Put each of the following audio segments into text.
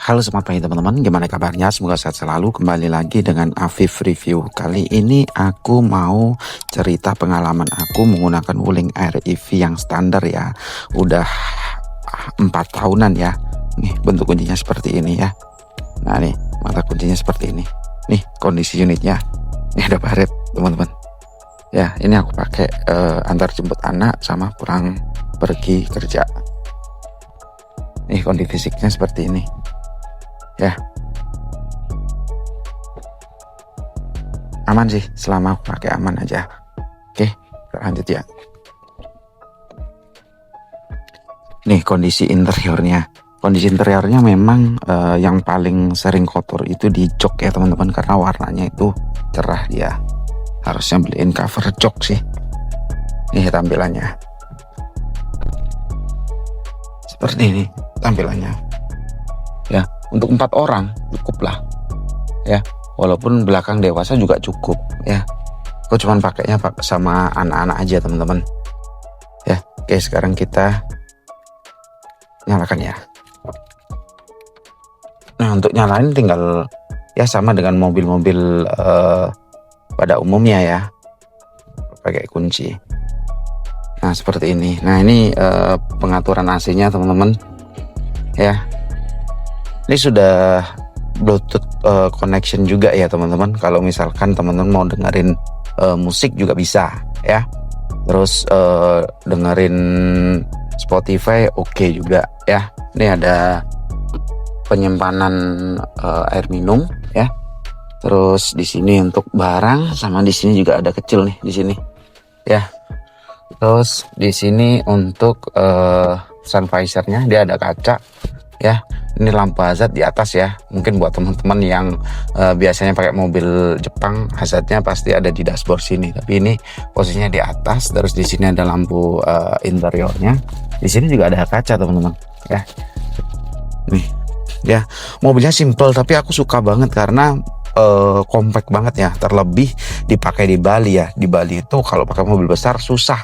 Halo selamat pagi teman-teman, gimana kabarnya? Semoga sehat selalu. Kembali lagi dengan Afif Review. Kali ini aku mau cerita pengalaman aku menggunakan Wuling Air EV yang standar ya. Udah 4 tahunan ya. Nih bentuk kuncinya seperti ini ya. Nah nih mata kuncinya seperti ini. Nih kondisi unitnya. Ini ada baret teman-teman. Ya ini aku pakai antar jemput anak sama pulang pergi kerja. Nih kondisi fisiknya seperti ini. Ya, aman sih selama aku pakai aman aja. Oke, lanjut ya. Nih kondisi interiornya. Kondisi interiornya memang yang paling sering kotor itu di jok ya teman-teman, karena warnanya itu cerah dia. Harusnya beliin cover jok sih. Nih tampilannya. Seperti ini tampilannya. Ya. Untuk 4 orang cukup lah ya, walaupun belakang dewasa juga cukup ya. Aku cuman pakainya sama anak-anak aja teman-teman ya. Oke, sekarang kita nyalakan ya. Nah untuk nyalain tinggal ya sama dengan mobil-mobil pada umumnya ya, pakai kunci. Nah seperti ini. Nah ini pengaturan AC-nya teman-teman ya. Ini sudah Bluetooth connection juga ya teman-teman. Kalau misalkan teman-teman mau dengerin musik juga bisa ya. Terus dengerin Spotify oke juga ya. Ini ada penyimpanan air minum ya. Terus di sini untuk barang, sama di sini juga ada kecil nih di sini ya. Terus di sini untuk sun visornya dia ada kaca ya. Ini lampu hazard di atas ya. Mungkin buat teman-teman yang biasanya pakai mobil Jepang, hazardnya pasti ada di dashboard sini. Tapi ini posisinya di atas. Terus di sini ada lampu interiornya. Di sini juga ada kaca teman-teman ya. Nih ya, mobilnya simple tapi aku suka banget karena compact banget ya. Terlebih dipakai di Bali ya. Di Bali itu kalau pakai mobil besar susah.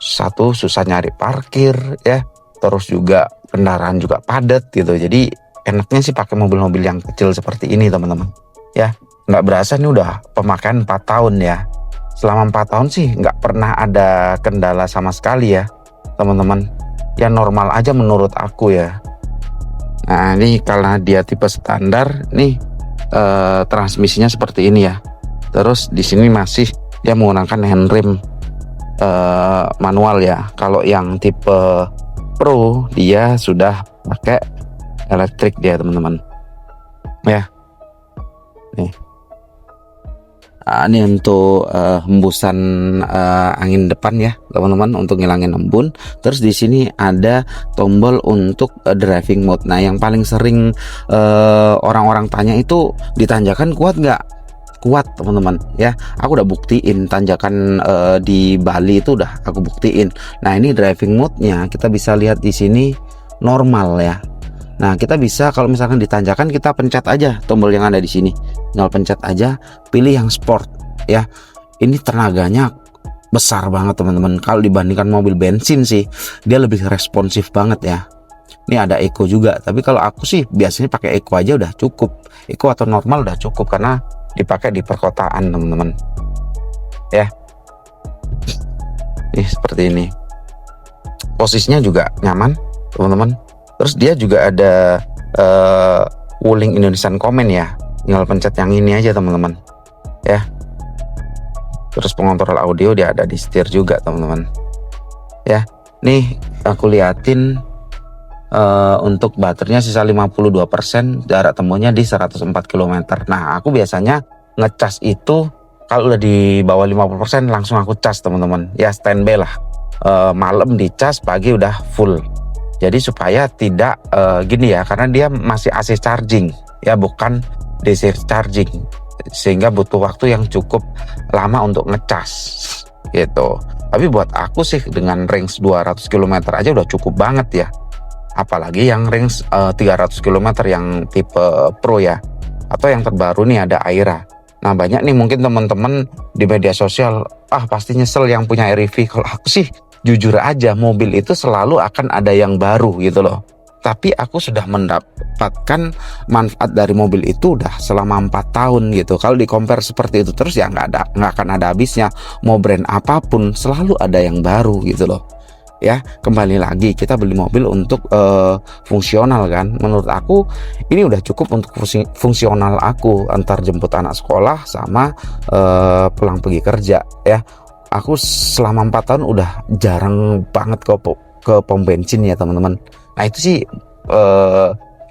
Susah nyari parkir ya. Terus juga kendaraan juga padat gitu. Jadi enaknya sih pakai mobil-mobil yang kecil seperti ini teman-teman ya. Nggak berasa ini udah pemakaian 4 tahun ya. Selama 4 tahun sih nggak pernah ada kendala sama sekali ya teman-teman. Ya normal aja menurut aku ya. Nah ini karena dia tipe standar nih, transmisinya seperti ini ya. Terus di sini masih dia menggunakan handrem manual ya. Kalau yang tipe Pro dia sudah pakai elektrik dia teman-teman ya. Nih ini untuk hembusan angin depan ya teman-teman, untuk ngilangin embun. Terus di sini ada tombol untuk driving mode. Nah yang paling sering orang-orang tanya itu, ditanjakan kuat nggak? Kuat teman-teman ya. Aku udah buktiin tanjakan di Bali itu udah aku buktiin. Nah ini driving mode-nya kita bisa lihat di sini normal ya. Nah kita bisa kalau misalkan ditanjakan kita pencet aja tombol yang ada di sini, tinggal pencet aja, pilih yang sport ya. Ini tenaganya besar banget teman-teman. Kalau dibandingkan mobil bensin sih dia lebih responsif banget ya. Ini ada eco juga, tapi kalau aku sih biasanya pakai eco aja udah cukup. Eco atau normal udah cukup karena dipakai di perkotaan teman-teman ya. Seperti ini, posisinya juga nyaman teman-teman. Terus dia juga ada Wuling Indonesian Comment ya, tinggal pencet yang ini aja teman-teman ya. Terus pengontrol audio dia ada di setir juga teman-teman ya. Nih aku liatin untuk baterainya sisa 52%, jarak temunya di 104 km. Nah aku biasanya ngecas itu kalau udah di bawah 50% langsung aku cas teman-teman ya, standby lah. Malam dicas, pagi udah full. Jadi supaya tidak gini ya, karena dia masih AC charging ya, bukan DC charging, sehingga butuh waktu yang cukup lama untuk ngecas gitu. Tapi buat aku sih dengan range 200 km aja udah cukup banget ya. Apalagi yang range 300 km yang tipe Pro ya. Atau yang terbaru nih ada Aira. Nah banyak nih mungkin teman-teman di media sosial, pasti nyesel yang punya Air EV. Kalau aku sih jujur aja, mobil itu selalu akan ada yang baru gitu loh. tapi aku sudah mendapatkan manfaat dari mobil itu udah selama 4 tahun gitu. Kalau di compare seperti itu terus ya nggak akan ada habisnya. Mau brand apapun selalu ada yang baru gitu loh. Ya, kembali lagi kita beli mobil untuk fungsional kan. Menurut aku ini udah cukup untuk fungsional aku, antar jemput anak sekolah sama pulang pergi kerja ya. Aku selama 4 tahun udah jarang banget ke pom bensin ya teman-teman. Nah itu sih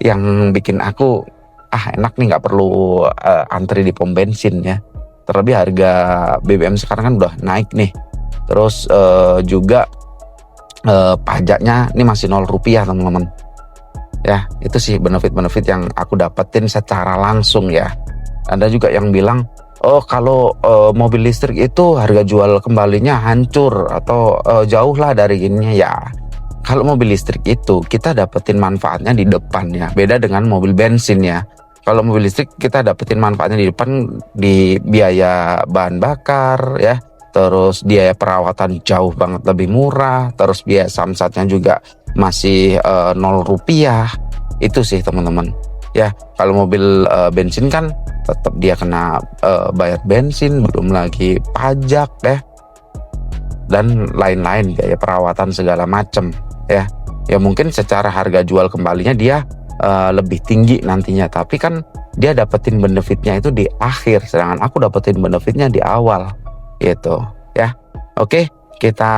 yang bikin aku enak nih, nggak perlu antri di pom bensin ya. Terlebih harga BBM sekarang kan udah naik nih. Terus juga pajaknya ini masih 0 rupiah teman-teman ya. Itu sih benefit-benefit yang aku dapetin secara langsung ya. Ada juga yang bilang, oh kalau mobil listrik itu harga jual kembalinya hancur atau jauh lah dari ininya ya. Kalau mobil listrik itu kita dapetin manfaatnya di depan ya, beda dengan mobil bensin ya. Kalau mobil listrik kita dapetin manfaatnya di depan, di biaya bahan bakar ya, terus biaya perawatan jauh banget lebih murah, terus biaya samsatnya juga masih 0 rupiah. Itu sih teman-teman ya. Kalau mobil bensin kan tetap dia kena bayar bensin, belum lagi pajak ya, dan lain-lain, biaya perawatan segala macem ya. Ya mungkin secara harga jual kembalinya dia lebih tinggi nantinya, tapi kan dia dapetin benefitnya itu di akhir, sedangkan aku dapetin benefitnya di awal gitu ya. Oke, kita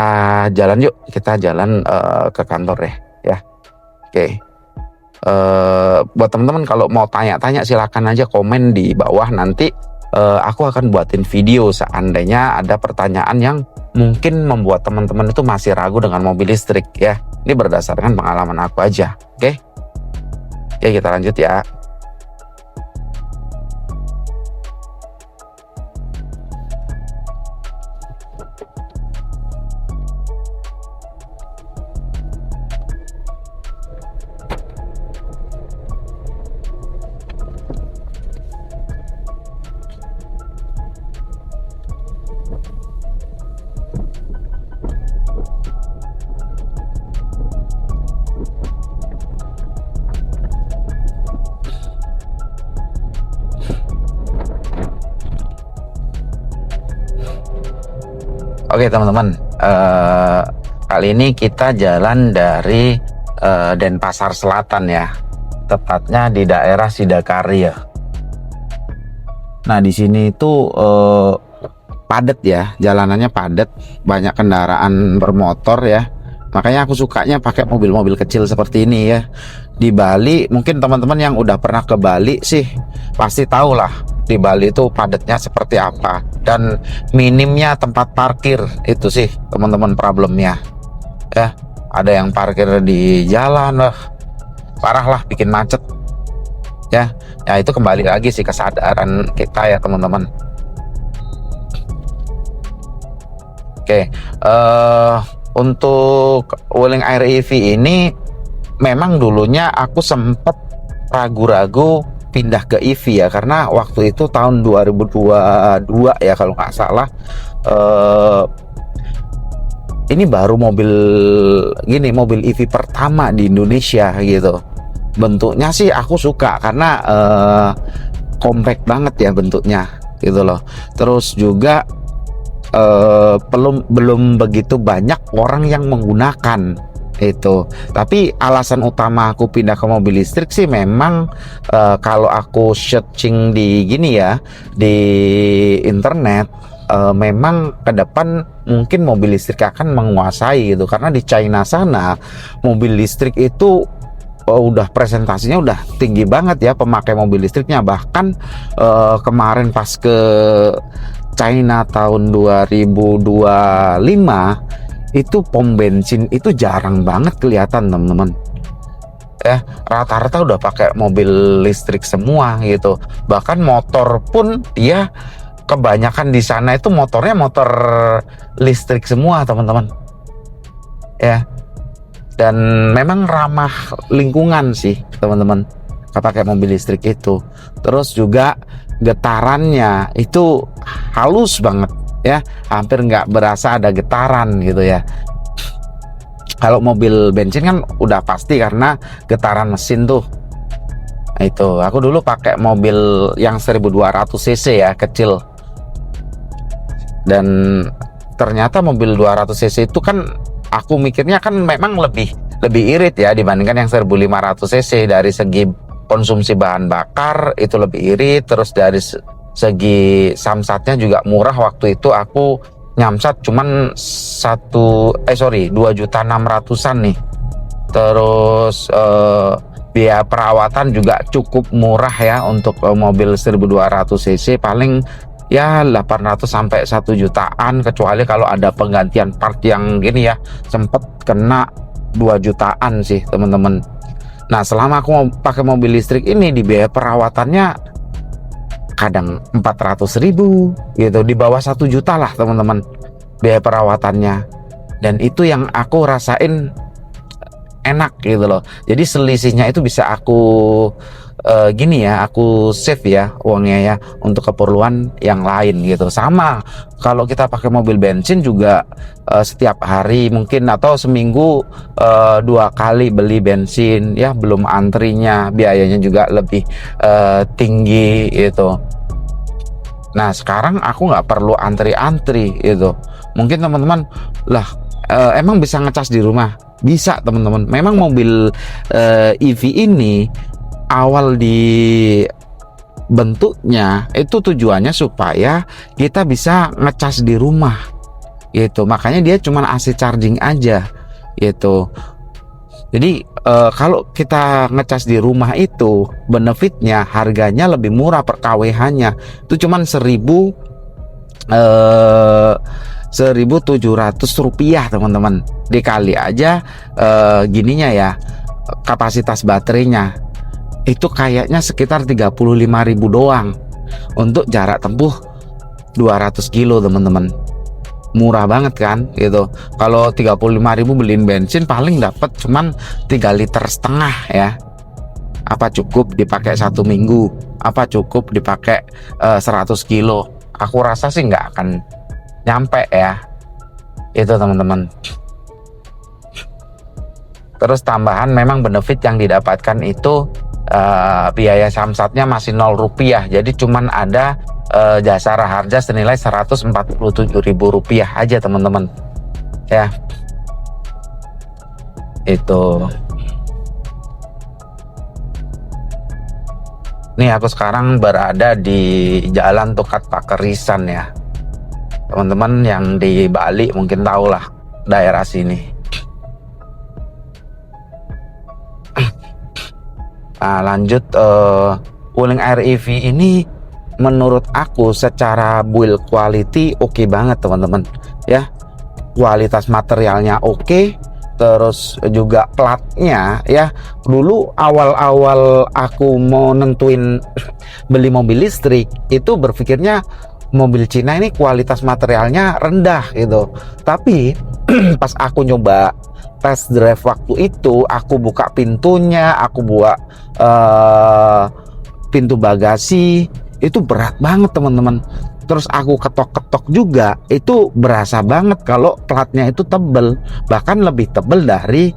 jalan yuk, kita jalan ke kantor deh ya. Oke, buat teman-teman kalau mau tanya-tanya silakan aja komen di bawah, nanti aku akan buatin video seandainya ada pertanyaan yang mungkin membuat teman-teman itu masih ragu dengan mobil listrik ya. Ini berdasarkan pengalaman aku aja. Oke, ya kita lanjut ya. Oke teman-teman, kali ini kita jalan dari Denpasar Selatan ya, tepatnya di daerah Sidakarya. Nah di sini itu padat ya, jalanannya padat, banyak kendaraan bermotor ya. Makanya aku sukanya pakai mobil-mobil kecil seperti ini ya. Di Bali mungkin teman-teman yang udah pernah ke Bali sih pasti tahu lah di Bali itu padatnya seperti apa, dan minimnya tempat parkir itu sih teman-teman problemnya ya. Ada yang parkir di jalan lah, parah lah, bikin macet ya. Ya itu kembali lagi sih kesadaran kita ya teman-teman. Oke, untuk Wuling Air EV ini memang dulunya aku sempet ragu-ragu pindah ke EV ya, karena waktu itu tahun 2022 ya kalau nggak salah. Ini baru mobil EV pertama di Indonesia gitu. Bentuknya sih aku suka karena compact banget ya bentuknya gitu loh. Terus juga belum begitu banyak orang yang menggunakan itu. Tapi alasan utama aku pindah ke mobil listrik sih memang kalau aku searching di gini ya, di internet, memang ke depan mungkin mobil listrik akan menguasai gitu, karena di China sana mobil listrik itu udah presentasinya udah tinggi banget ya pemakai mobil listriknya. Bahkan kemarin pas ke China tahun 2025 itu pom bensin itu jarang banget kelihatan teman-teman ya. Rata-rata udah pakai mobil listrik semua gitu. Bahkan motor pun dia kebanyakan di sana itu motornya motor listrik semua teman-teman ya. Dan memang ramah lingkungan sih teman-teman pakai mobil listrik itu. Terus juga getarannya itu halus banget ya, hampir nggak berasa ada getaran gitu ya. Kalau mobil bensin kan udah pasti karena getaran mesin tuh. Nah, itu aku dulu pakai mobil yang 1200 cc ya, kecil. Dan ternyata mobil 200 cc itu kan aku mikirnya kan memang lebih irit ya dibandingkan yang 1500 cc. Dari segi konsumsi bahan bakar itu lebih irit, terus dari segi samsatnya juga murah. Waktu itu aku nyamsat cuman 2.600.000-an nih. Terus biaya perawatan juga cukup murah ya untuk mobil 1200 cc, paling ya 800 sampai 1 jutaan, kecuali kalau ada penggantian part yang gini ya, sempet kena 2 jutaan sih teman-teman. Nah, selama aku mau pakai mobil listrik ini, di biaya perawatannya kadang 400.000 gitu, di bawah 1 juta lah teman-teman biaya perawatannya. Dan itu yang aku rasain enak gitu loh. Jadi selisihnya itu bisa aku gini ya, aku save ya uangnya ya untuk keperluan yang lain gitu. Sama kalau kita pakai mobil bensin juga setiap hari mungkin atau seminggu 2 kali beli bensin ya, belum antrinya, biayanya juga lebih tinggi gitu. Nah, sekarang aku nggak perlu antri-antri gitu. Mungkin teman-teman lah, emang bisa ngecas di rumah? Bisa teman-teman. Memang mobil EV ini awal di bentuknya itu tujuannya supaya kita bisa ngecas di rumah gitu. Makanya dia cuma AC charging aja gitu. Jadi kalau kita ngecas di rumah itu benefitnya, harganya lebih murah per kWh-nya. Itu cuman 1.700 rupiah teman-teman. Dikali aja gininya ya, kapasitas baterainya itu kayaknya sekitar 35.000 doang untuk jarak tempuh 200 kilo teman-teman. Murah banget kan gitu. Kalau 35.000 beliin bensin paling dapat cuman 3,5 liter ya. Apa cukup dipakai 1 minggu? Apa cukup dipakai 100 kilo? Aku rasa sih nggak akan nyampe ya. Itu teman-teman. Terus tambahan memang benefit yang didapatkan itu biaya samsatnya masih 0 rupiah. Jadi cuman ada jasa raharja senilai 147.000 rupiah aja teman-teman ya. Itu nih, aku sekarang berada di Jalan Tukat Pakerisan ya teman-teman. Yang di Bali mungkin tahu lah daerah sini. Nah, lanjut, Wuling Air EV ini menurut aku secara build quality oke banget teman-teman ya. Kualitas materialnya oke, terus juga platnya ya. Dulu awal-awal aku mau nentuin beli mobil listrik itu berpikirnya mobil Cina ini kualitas materialnya rendah gitu. Tapi pas aku nyoba test drive waktu itu, aku buka pintunya, aku buat pintu bagasi, itu berat banget teman-teman. Terus aku ketok-ketok juga, itu berasa banget kalau platnya itu tebel, bahkan lebih tebel dari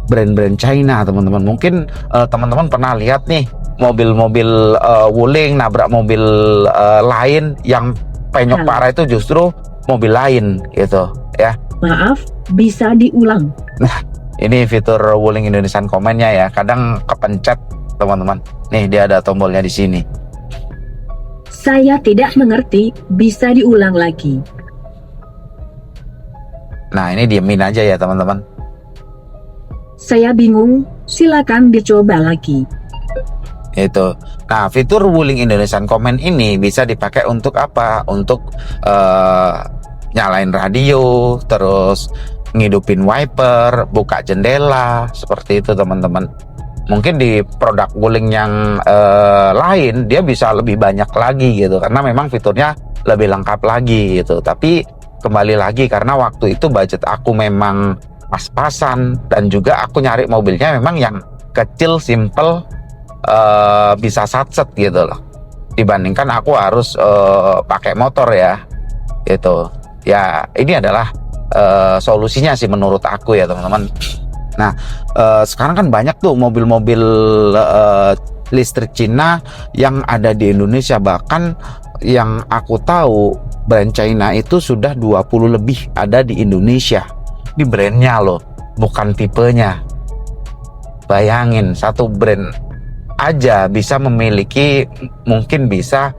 brand-brand China teman-teman. Mungkin teman-teman pernah lihat nih mobil-mobil Wuling nabrak mobil lain, yang penyok parah itu justru mobil lain gitu ya. Maaf, bisa diulang. Nah, ini fitur Wuling Indonesian Comment-nya ya, kadang kepencet teman-teman. Nih, dia ada tombolnya di sini. Saya tidak mengerti, bisa diulang lagi. Nah, ini diemin aja ya teman-teman. Saya bingung, silakan dicoba lagi. Itu. Nah, fitur Wuling Indonesian Comment ini bisa dipakai untuk apa? Untuk nyalain radio, terus ngidupin wiper, buka jendela, seperti itu teman-teman. Mungkin di produk Wuling yang lain dia bisa lebih banyak lagi gitu, karena memang fiturnya lebih lengkap lagi gitu. Tapi kembali lagi, karena waktu itu budget aku memang pas-pasan, dan juga aku nyari mobilnya memang yang kecil, simple, bisa satset gitu loh, dibandingkan aku harus pakai motor ya gitu. Ya, ini adalah solusinya sih menurut aku ya teman-teman. Nah, sekarang kan banyak tuh mobil-mobil listrik Cina yang ada di Indonesia. Bahkan yang aku tahu brand China itu sudah 20 lebih ada di Indonesia. Ini brandnya loh, bukan tipenya. Bayangin, satu brand aja bisa memiliki mungkin bisa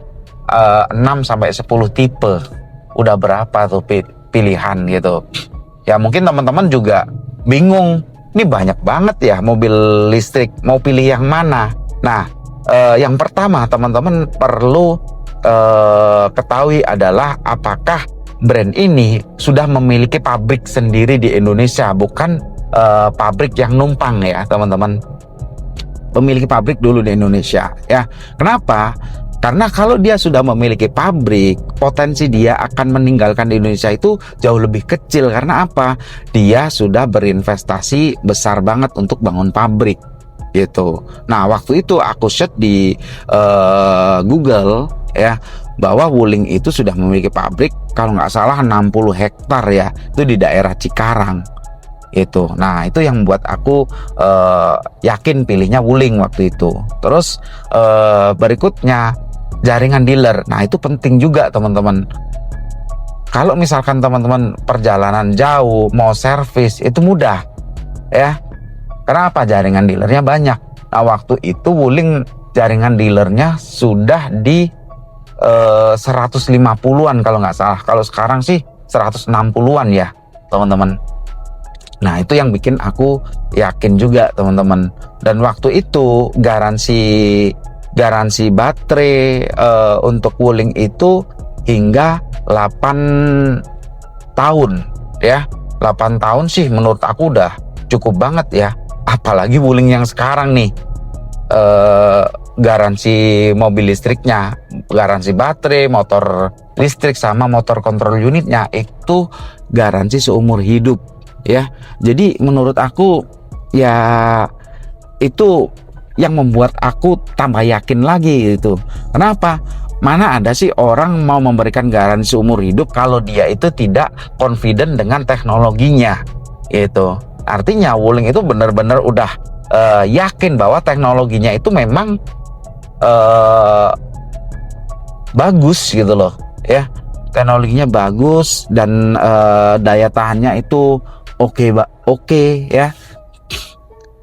6-10 tipe. Udah berapa tuh pilihan gitu. Ya mungkin teman-teman juga bingung, ini banyak banget ya mobil listrik, mau pilih yang mana. Nah, yang pertama teman-teman perlu ketahui adalah apakah brand ini sudah memiliki pabrik sendiri di Indonesia, bukan pabrik yang numpang ya teman-teman. Memiliki pabrik dulu di Indonesia ya. Kenapa? Karena kalau dia sudah memiliki pabrik, potensi dia akan meninggalkan di Indonesia itu jauh lebih kecil. Karena apa? Dia sudah berinvestasi besar banget untuk bangun pabrik gitu. Nah, waktu itu aku search di Google ya, bahwa Wuling itu sudah memiliki pabrik kalau nggak salah 60 hektar ya, itu di daerah Cikarang itu. Nah, itu yang membuat aku yakin pilihnya Wuling waktu itu. Terus berikutnya jaringan dealer. Nah, itu penting juga teman-teman. Kalau misalkan teman-teman perjalanan jauh mau servis itu mudah ya. Kenapa? Jaringan dealernya banyak. Nah, waktu itu Wuling jaringan dealernya sudah di 150-an kalau nggak salah. Kalau sekarang sih 160-an ya teman-teman. Nah, itu yang bikin aku yakin juga teman-teman. Dan waktu itu garansi baterai untuk Wuling itu hingga 8 tahun ya. 8 tahun sih menurut aku udah cukup banget ya. Apalagi Wuling yang sekarang nih, garansi mobil listriknya, garansi baterai, motor listrik sama motor kontrol unitnya itu garansi seumur hidup ya. Jadi menurut aku ya itu yang membuat aku tambah yakin lagi gitu. Kenapa? Mana ada sih orang mau memberikan garansi seumur hidup kalau dia itu tidak confident dengan teknologinya gitu. Artinya Wuling itu benar-benar udah yakin bahwa teknologinya itu memang bagus gitu loh ya. Teknologinya bagus dan daya tahannya itu oke ya.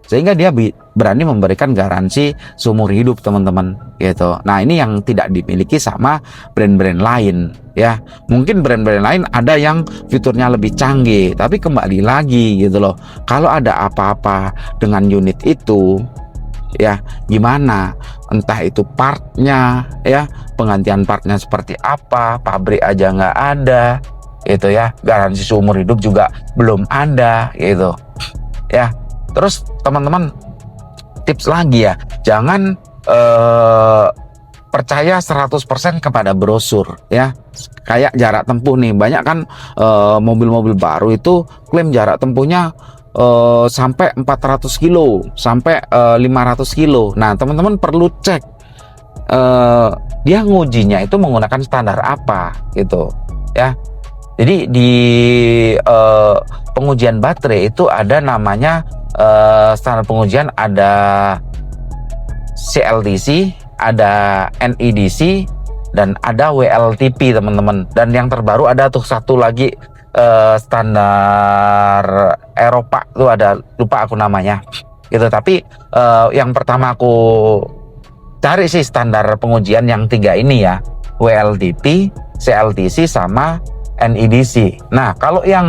Sehingga dia berani memberikan garansi seumur hidup teman-teman gitu. Nah, ini yang tidak dimiliki sama brand-brand lain ya. Mungkin brand-brand lain ada yang fiturnya lebih canggih, tapi kembali lagi gitu loh. Kalau ada apa-apa dengan unit itu ya gimana? Entah itu partnya ya, penggantian partnya seperti apa, pabrik aja nggak ada gitu ya. Garansi seumur hidup juga belum ada gitu ya. Terus teman-teman, tips lagi ya, jangan percaya 100% kepada brosur ya. Kayak jarak tempuh nih, banyak kan mobil-mobil baru itu klaim jarak tempuhnya sampai 400 kilo, sampai 500 kilo. Nah, teman-teman perlu cek dia ngujinya itu menggunakan standar apa gitu ya. Jadi di pengujian baterai itu ada namanya standar pengujian, ada CLTC, ada NEDC, dan ada WLTP teman-teman. Dan yang terbaru ada tuh satu lagi standar Eropa tuh ada, lupa aku namanya gitu. Tapi yang pertama aku cari sih standar pengujian yang 3 ini ya, WLTP, CLTC, sama NEDC. Nah, kalau yang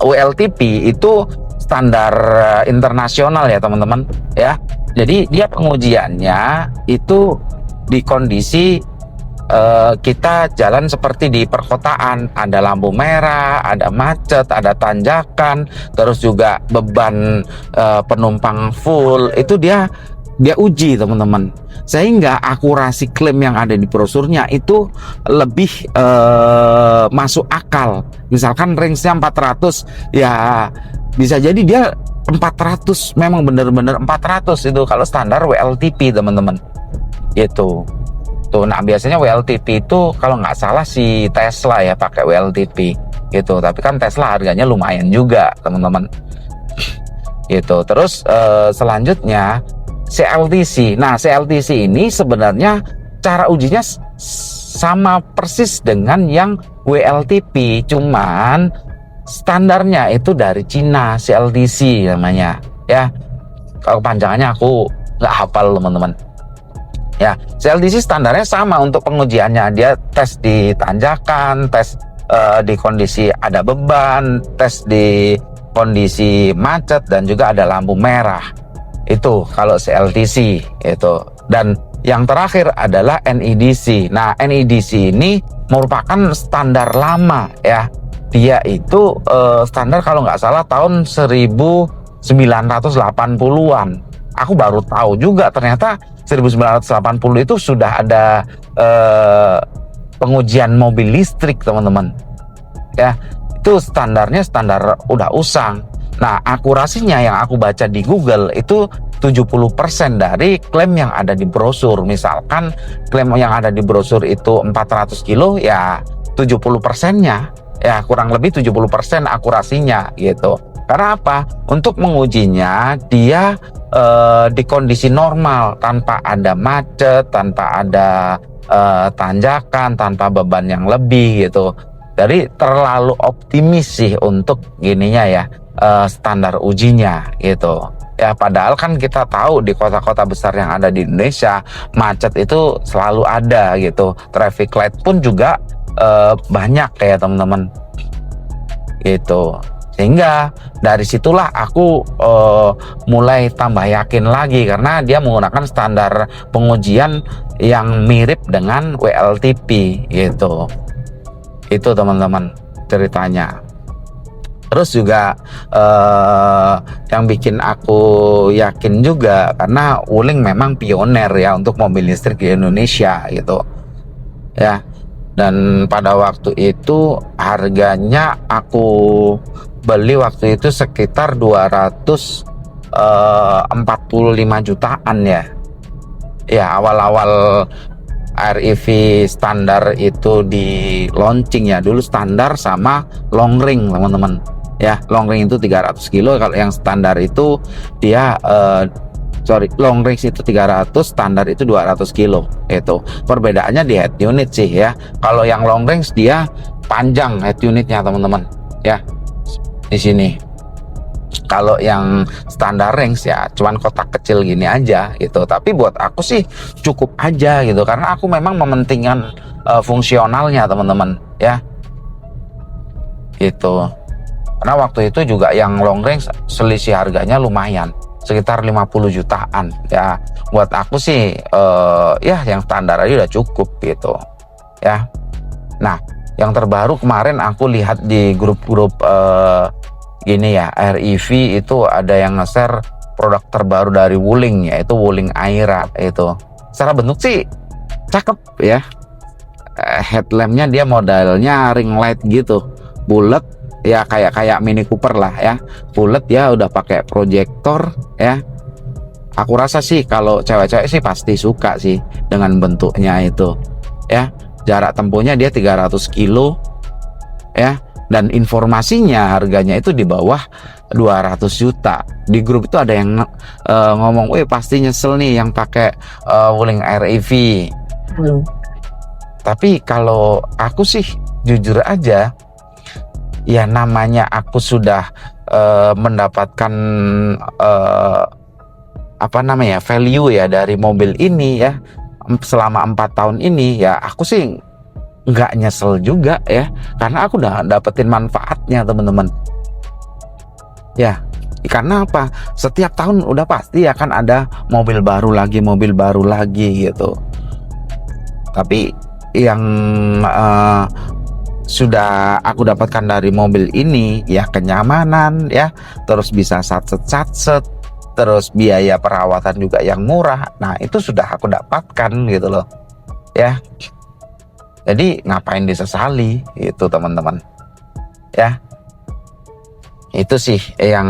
WLTP itu standar internasional ya teman-teman ya. Jadi dia pengujiannya itu di kondisi kita jalan seperti di perkotaan, ada lampu merah, ada macet, ada tanjakan, terus juga beban penumpang full, itu dia uji teman-teman, sehingga akurasi klaim yang ada di brosurnya itu lebih masuk akal. Misalkan range-nya 400 ya, bisa jadi dia 400, memang benar-benar 400 itu kalau standar WLTP teman-teman gitu tuh. Nah, biasanya WLTP itu kalau nggak salah si Tesla ya pakai WLTP gitu. Tapi kan Tesla harganya lumayan juga teman-teman gitu. Terus selanjutnya CLTC. Nah CLTC ini sebenarnya cara ujinya sama persis dengan yang WLTP, cuman standarnya itu dari Cina, CLTC namanya ya. Kalau panjangannya aku nggak hafal teman-teman ya. CLTC standarnya sama untuk pengujiannya, dia tes di tanjakan, tes di kondisi ada beban, tes di kondisi macet, dan juga ada lampu merah. Itu kalau CLTC itu. Dan yang terakhir adalah NEDC. Nah NEDC ini merupakan standar lama ya. Dia itu standar kalau nggak salah tahun 1980-an. Aku baru tahu juga ternyata 1980 itu sudah ada pengujian mobil listrik teman-teman. Ya, itu standarnya standar udah usang. Nah, akurasinya yang aku baca di Google itu 70% dari klaim yang ada di brosur. Misalkan klaim yang ada di brosur itu 400 kilo, ya 70%-nya, ya kurang lebih 70% akurasinya gitu. Karena apa? Untuk mengujinya dia di kondisi normal, tanpa ada macet, tanpa ada tanjakan, tanpa beban yang lebih gitu. Jadi terlalu optimis sih untuk gininya ya, standar ujinya gitu. Ya padahal kan kita tahu di kota-kota besar yang ada di Indonesia macet itu selalu ada gitu. Traffic light pun juga banyak ya teman-teman gitu. Sehingga dari situlah aku mulai tambah yakin lagi, karena dia menggunakan standar pengujian yang mirip dengan WLTP gitu. Itu teman-teman ceritanya. Terus juga yang bikin aku yakin juga karena Wuling memang pioner ya untuk mobil listrik di Indonesia gitu ya. Dan pada waktu itu harganya aku beli waktu itu sekitar 245 jutaan ya. Ya awal-awal REV standar itu di launching ya, dulu standar sama long ring teman-teman ya. Long ring itu 300 kilo, kalau yang standar itu dia long range itu 300, standar itu 200 kilo. Itu perbedaannya di head unit sih ya. Kalau yang long range dia panjang head unitnya teman-teman ya, di sini. Kalau yang standar range ya cuman kotak kecil gini aja gitu. Tapi buat aku sih cukup aja gitu, karena aku memang mementingkan fungsionalnya teman-teman ya gitu. Karena waktu itu juga yang long range selisih harganya lumayan, sekitar 50 jutaan ya. Buat aku sih ya yang standar aja udah cukup gitu ya. Nah yang terbaru kemarin aku lihat di grup-grup gini ya, REV itu ada yang nge-share produk terbaru dari Wuling, yaitu Wuling Aira. Itu secara bentuk sih cakep ya. Headlampnya dia modelnya ring light gitu, bulat ya, kayak Mini Cooper lah ya, bulat ya, udah pakai proyektor ya. Aku rasa sih kalau cewek-cewek sih pasti suka sih dengan bentuknya itu ya. Jarak tempuhnya dia 300 kilo ya. Dan informasinya harganya itu di bawah 200 juta. Di grup itu ada yang ngomong, "Wih, pasti nyesel nih yang pakai Wuling REV." Halo. Tapi kalau aku sih jujur aja, ya namanya aku sudah mendapatkan apa namanya, value ya dari mobil ini ya selama 4 tahun ini, ya aku sih nggak nyesel juga ya, karena aku udah dapetin manfaatnya teman-teman ya. Karena apa, setiap tahun udah pasti akan ada mobil baru lagi gitu. Tapi yang sudah aku dapatkan dari mobil ini ya kenyamanan ya, terus bisa satset, terus biaya perawatan juga yang murah. Nah itu sudah aku dapatkan gitu loh ya. Jadi ngapain disesali itu teman-teman ya. Itu sih yang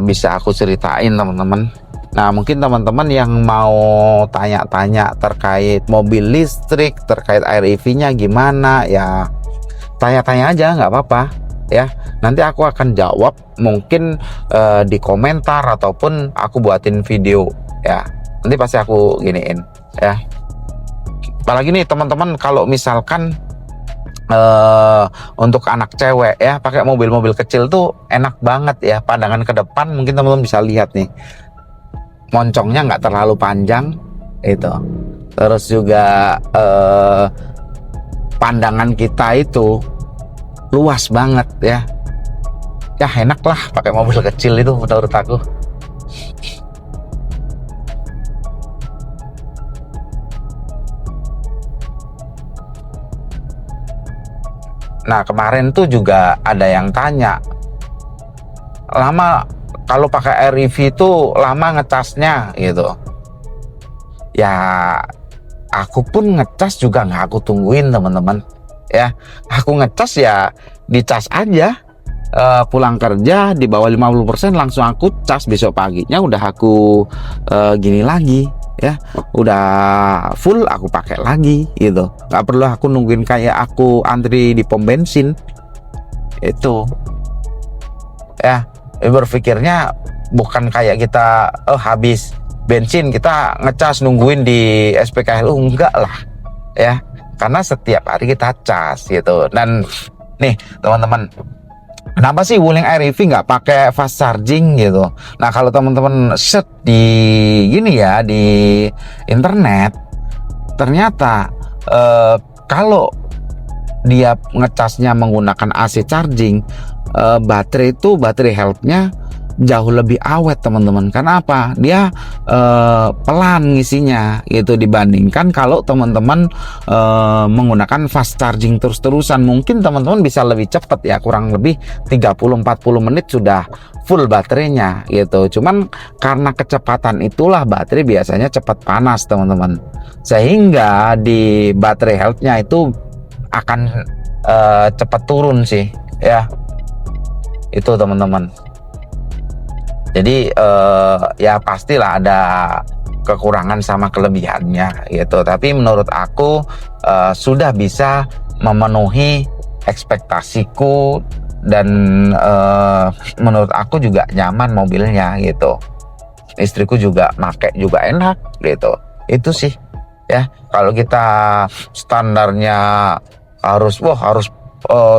bisa aku ceritain teman-teman. Nah mungkin teman-teman yang mau tanya-tanya terkait mobil listrik, terkait REV-nya gimana ya, tanya-tanya aja, nggak apa-apa ya. Nanti aku akan jawab mungkin di komentar ataupun aku buatin video ya. Nanti pasti aku giniin ya. Apalagi nih teman-teman, kalau misalkan untuk anak cewek ya, pakai mobil-mobil kecil tuh enak banget ya. Pandangan ke depan mungkin teman-teman bisa lihat nih, moncongnya nggak terlalu panjang itu. Terus juga pandangan kita itu luas banget ya. Ya enak lah pakai mobil kecil itu menurut aku. Nah kemarin tuh juga ada yang tanya, lama kalau pakai REV itu lama ngecasnya gitu. Ya aku pun ngecas juga nggak aku tungguin teman-teman ya. Aku ngecas ya dicas aja, pulang kerja di bawah 50% langsung aku cas, besok paginya udah aku gini lagi ya, udah full aku pakai lagi gitu. Nggak perlu aku nungguin kayak aku antri di pom bensin itu ya. Berpikirnya bukan kayak kita habis bensin kita ngecas nungguin di SPKLU, enggak lah ya, karena setiap hari kita cas gitu. Dan nih teman-teman, kenapa sih Wuling REV nggak pakai fast charging gitu? Nah kalau teman-teman search di gini ya di internet, ternyata kalau dia ngecasnya menggunakan AC charging, baterai health-nya jauh lebih awet teman-teman. Karena apa? Dia pelan ngisinya gitu, dibandingkan kalau teman-teman menggunakan fast charging terus-terusan. Mungkin teman-teman bisa lebih cepat ya, kurang lebih 30-40 menit sudah full baterainya gitu. Cuman karena kecepatan itulah baterai biasanya cepat panas teman-teman, sehingga di baterai health-nya itu akan cepat turun sih ya, itu teman-teman. Jadi ya pastilah ada kekurangan sama kelebihannya gitu. Tapi menurut aku sudah bisa memenuhi ekspektasiku, dan menurut aku juga nyaman mobilnya gitu. Istriku juga pakai juga enak gitu. Itu sih ya. Kalau kita standarnya harus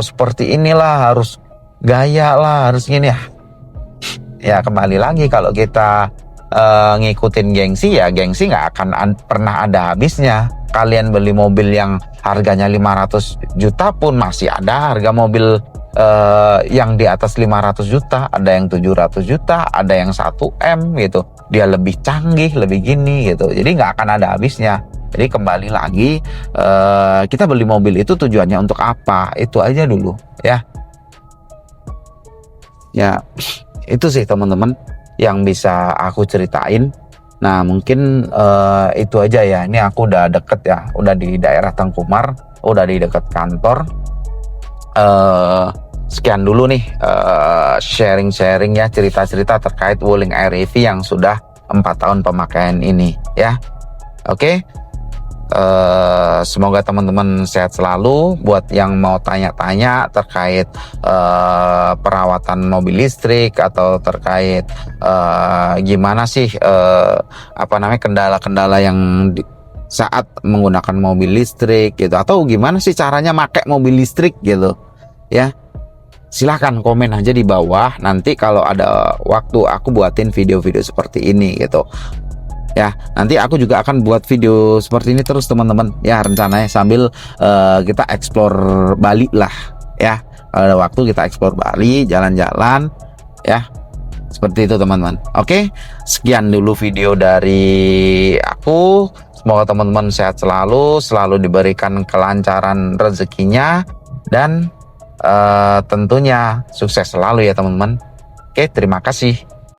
seperti inilah, harus gaya lah, harus gini ya. Ya kembali lagi, kalau kita ngikutin gengsi ya, gengsi nggak akan pernah ada habisnya. Kalian beli mobil yang harganya 500 juta pun masih ada harga mobil yang di atas 500 juta, ada yang 700 juta, ada yang 1M gitu. Dia lebih canggih, lebih gini gitu. Jadi nggak akan ada habisnya. Jadi kembali lagi, kita beli mobil itu tujuannya untuk apa? Itu aja dulu ya. Ya itu sih teman-teman yang bisa aku ceritain. Nah mungkin itu aja ya. Ini aku udah deket ya, udah di daerah Tengkumar, udah di dekat kantor. Sekian dulu nih sharing-sharing ya, cerita-cerita terkait Wuling REV yang sudah 4 tahun pemakaian ini ya. Oke. Semoga teman-teman sehat selalu. Buat yang mau tanya-tanya terkait perawatan mobil listrik, atau terkait gimana sih kendala-kendala yang saat menggunakan mobil listrik gitu, atau gimana sih caranya pakai mobil listrik gitu ya, silahkan komen aja di bawah. Nanti kalau ada waktu aku buatin video-video seperti ini gitu ya. Nanti aku juga akan buat video seperti ini terus teman-teman ya, rencananya sambil kita explore Bali lah ya. Kalau ada waktu kita explore Bali, jalan-jalan ya, seperti itu teman-teman. Oke, sekian dulu video dari aku. Semoga teman-teman sehat selalu, selalu diberikan kelancaran rezekinya, dan tentunya sukses selalu ya teman-teman. Oke, terima kasih.